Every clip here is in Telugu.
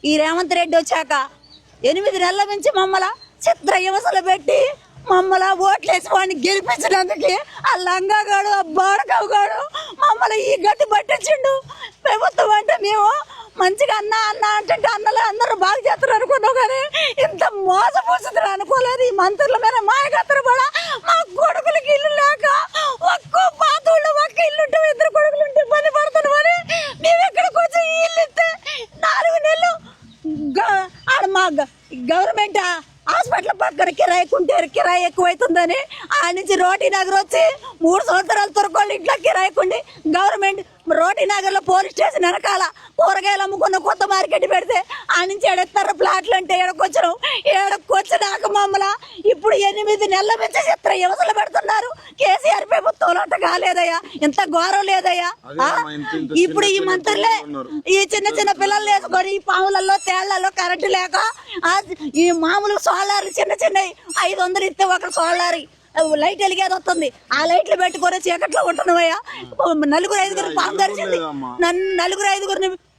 ఈ రేవంత్ రెడ్డి వచ్చాక 8 నెలల నుంచి మమ్మల్ని చిత్ర హింసలు పెట్టి మమ్మల్ని ఓట్లేసి వాడిని గెలిపించడానికి ఆ లంగాగాడు ఆ బాడకావుగాడు మమ్మల్ని ఈ గట్టి పట్టించిండు. ప్రభుత్వం అంటే మేము మంచిగా అన్న అంటే అన్నలు అందరూ బాగా చేస్తారు అనుకున్నాం, కానీ ఇంత మోసపోతుంది అనుకోలేదు. ఈ మంత్రుల మీద మాయకత్తరు కూడా మా కొడుకులకి ఇల్లు లేక ఒక్క పాతోళ్ళు ఒక్క ఇల్లు ఉంటే 2 కొడుకులు ఉంటే ఇబ్బంది పడుతున్నాం అని మేము ఇక్కడికి వచ్చి ఇల్లు ఇస్తే 4 నెలలు ఆడ మా గవర్నమెంట్ హాస్పిటల్ పక్కన కిరాయి ఎక్కువైతుందని ఆ నుంచి రోటీ నగర్ వచ్చి 3 సంవత్సరాలు తొరకోళ్ళు ఇంట్లో కిరాయికుండి గవర్నమెంట్ రోటీ నగర్లో పోలీస్ స్టేషన్ వెనకాల కూరగాయలు అమ్ముకున్న కొత్త మార్కెట్ పెడితే ఆ నుంచి ఎడెత్తారు ప్లాట్లు అంటే ఏడకొచ్చినాక మమ్మల్ని ఇప్పుడు 8 నెలల నుంచి చిత్ర హింసలు పెడుతున్నారు. కేసీఆర్ ప్రభుత్వంలో అంత కాలేదయ్యా, ఇంత ఘోరం లేదయ్యా. ఇప్పుడు ఈ మంత్రులే ఈ చిన్న పిల్లలు వేసుకొని ఈ పాములలో తేళ్లలో కరెంటు లేక ఈ మామూలు సోలార్లు చిన్నవి 500 ఇస్తే ఒక సోలార్ లైట్ వెలిగేది వస్తుంది. ఆ లైట్లు పెట్టుకొని చీకట్లో ఉంటున్నావయ్యా. 4-5 పాము గరిచింది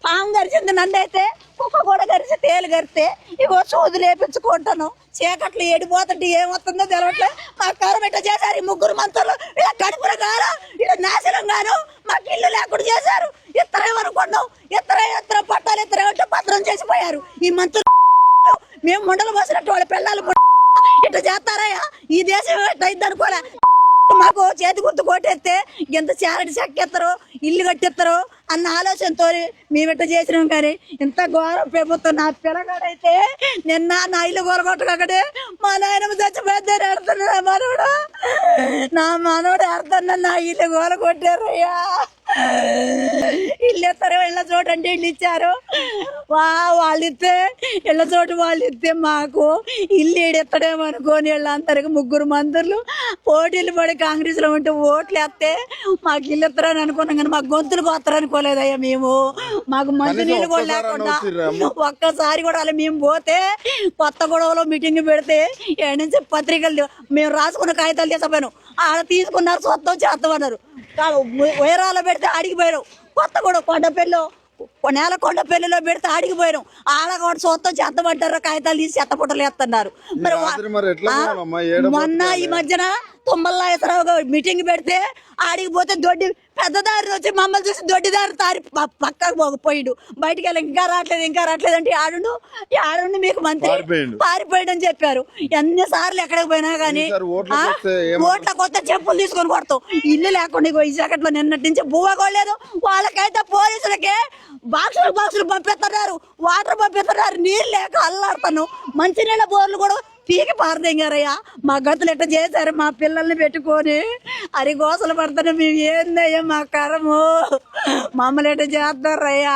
పాము గరిచింది. నన్నైతే కుక్క కూడా గరిచి తేలు గరిస్తే ఇగో సూదులు వేపించుకుంటాను. చీకట్లు ఏడిపోతుంటే ఏమొస్తుందో తెలవట్లే. మా గవర్నమెంట్ చేశారు ఈ 3 మంత్రులు. ఇలా కడుపుల గాను ఇలా నాశనం గాను మాకు ఇల్లు లేకుండా చేశారు. ఇత్తరేమనుకున్నాం, ఇత్తర పట్టాలు ఇత్తరేమంటే భద్రం చేసిపోయారు ఈ మంత్రులు. మేము ముండలు పోసినట్టు వాళ్ళ పిల్లలు ఇట్లా చేస్తారయ్యా. ఈ దేశం ఎట్లయిద్ది అనుకోలే. మాకు చేతి గుర్తు కొట్టేస్తే ఎంత చారటి చెక్కేస్తారో ఇల్లు కట్టిస్తారో అన్న ఆలోచనతో మేము ఇట్లా చేసినాం. కానీ ఇంత ఘోరం ప్రభుత్వం. నా పిల్లగాడైతే నిన్న నా ఇల్లు గోలగొట్టకడే మా నాయనమ్మ చచ్చిపోద్దారు ఆడుతున్నా మనవడు. నా మనవడు ఆడుతున్నా నా ఇల్లు గోల కొట్టారయ్యా. ఇల్లు ఇస్తారు ఇళ్ళ చోటు అంటే ఇల్లు ఇచ్చారు. వాళ్ళు ఇస్తే ఇళ్ళ చోటు వాళ్ళు ఇస్తే మాకు ఇల్లు ఏడెత్తడేమో అనుకోని వీళ్ళందరికి 3 మంత్రులు పోటీలు పడి కాంగ్రెస్ లో ఉంటే ఓట్లు వేస్తే మాకు ఇల్లు ఇస్తారని అనుకున్నాం. కానీ మాకు గొంతులు పోతారు అనుకోలేదయ్యా. మేము మాకు మంచి నీళ్ళు కూడా లేకుండా ఒక్కసారి కూడా అలా మేము పోతే కొత్త గొడవలో మీటింగ్ పెడితే ఏడు నుంచి పత్రికలు మేము రాసుకున్న కాగితాలు తీసుకుపోయాను. ఆడ తీసుకున్నారు సొంతం చేస్తామన్నారు. వైరాలో పెడితే అడిగిపోయారు. కొత్త గొడవ కొండపల్లిలో పెడితే అడిగిపోయారు. ఆడ కూడా సొంతం చెత్తబడ్డారు. కాగితాలు తీసి చెత్తపుట్టలు వేస్తున్నారు. మొన్న ఈ మధ్యన తుమ్మలరావు మీటింగ్ పెడితే ఆడిగిపోతే దొడ్డి పెద్దదారి వచ్చి మమ్మల్ని చూసి దొడ్డిదారి తారి పక్కకు పోయిండు. బయటికి వెళ్ళి ఇంకా రావట్లేదు అంటే ఆడుండి మీకు మంత్రి పారిపోయాడు అని చెప్పారు. ఎన్నిసార్లు ఎక్కడికి పోయినా కానీ ఓట్ల కొత్త చెప్పులు తీసుకొని కొడతాం. ఇల్లు లేకుండా ఈ జాకెట్లో నిన్నటి నుంచి బువ్వకోలేదు. వాళ్ళకైతే పోలీసులకే బాక్సులు పంపిస్తున్నారు, వాటర్ పంపిస్తున్నారు. నీళ్ళు లేక అల్లాడుతాను. మంచినీళ్ళ బోర్లు కూడా పీకి పారదెంగారయ్యా. మా గతులు ఎట్లా చేశారు మా పిల్లల్ని పెట్టుకొని అరిగోసలు పడతాను. మేము ఏందయ్యా మా కరము మమ్మల్ని ఎట్లా చేస్తారయ్యా.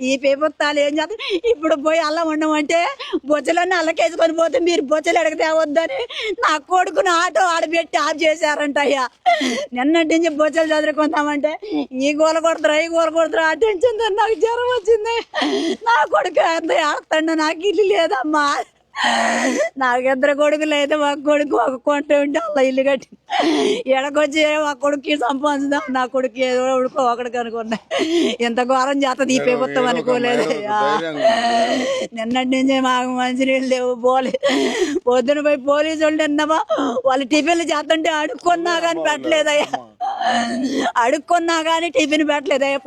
ఈ ప్రభుత్వాలు ఏం చేస్తారు. ఇప్పుడు పోయి అల్లం ఉండమంటే బొచ్చలన్నీ అల్లకేసుకొని పోతే మీరు బొచ్చలు ఎడక తేవద్దని నా కొడుకుని ఆటో ఆడబెట్టి ఆఫ్ చేశారంట అయ్యా. నిన్నటి నుంచి బొచ్చలు చదువుకుందామంటే ఈ గోల కొడతారు ఆ టెన్షన్ నాకు జ్వరం వచ్చింది. నా కొడుకు అంత ఆడతాడు. నాకు ఇల్లు లేదమ్మా. నాకు 2 కొడుకులు అయితే ఒక కొడుకు ఒక కొంట ఉంటే అలా ఇల్లు కట్టి ఎడకొచ్చి ఒక కొడుకు సంపాదించుదాం. నా కొడుకు ఏదో ఉడుకో ఒకడికి అనుకున్నా. ఎంత ఘోరం చేస్తుంది ఈ ప్రభుత్వం అనుకోలేదు. నిన్నటి నుంచి మాకు మంచినీళ్ళు లేవు. పొద్దున పోయి పోలీసు వాళ్ళు నిన్నమా వాళ్ళు టిఫిన్లు చేస్తుంటే అడుక్కున్నా కానీ పెట్టలేదయ్యా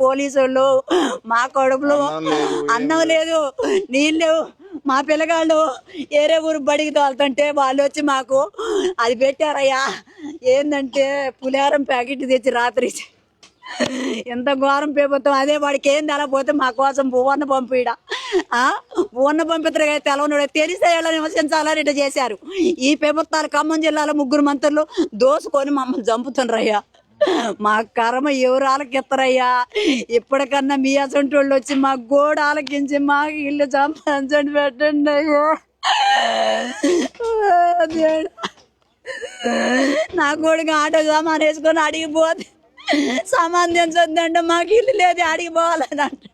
పోలీసు వాళ్ళు. మా కొడుకులు అన్నం లేదు, నీళ్ళు లేవు. మా పిల్లగాళ్ళు ఏరే ఊరు బడికి తోలుతుంటే వాళ్ళు వచ్చి మాకు అది పెట్టారయ్యా. ఏంటంటే పులిహారం ప్యాకెట్ తెచ్చి రాత్రి. ఎంత ఘోరం ప్రభుత్వం. అదే వాడికి ఏం తెలపోతే మా కోసం పువ్వన్న పంపిస్తారు. తెలవనుడు తెలిసే నివసించాలని ఇట్లా చేశారు ఈ ప్రభుత్వాలు. ఖమ్మం జిల్లాలో 3 మంత్రులు దోసుకొని మమ్మల్ని చంపుతుండ్రయ్యా. మా కర్మ ఎవరు ఆలకిస్తారయ్యా. ఇప్పటికన్నా మీ అసంటి వాళ్ళు వచ్చి మా గోడ ఆలకించి మాకు ఇల్లు సంపాదించండి పెట్టండి అయ్యా. నా కొడుకు ఆటో సామాన్ వేసుకొని అడిగిపోతే సామాన్ దించొద్దంటే మాకు ఇల్లు లేదు అడిగిపోవాలని అంటే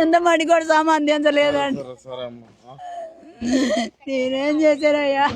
ఎంత మడి కూడా సామాన్ దించలేదండి. నేనేం చేశానయ్యా.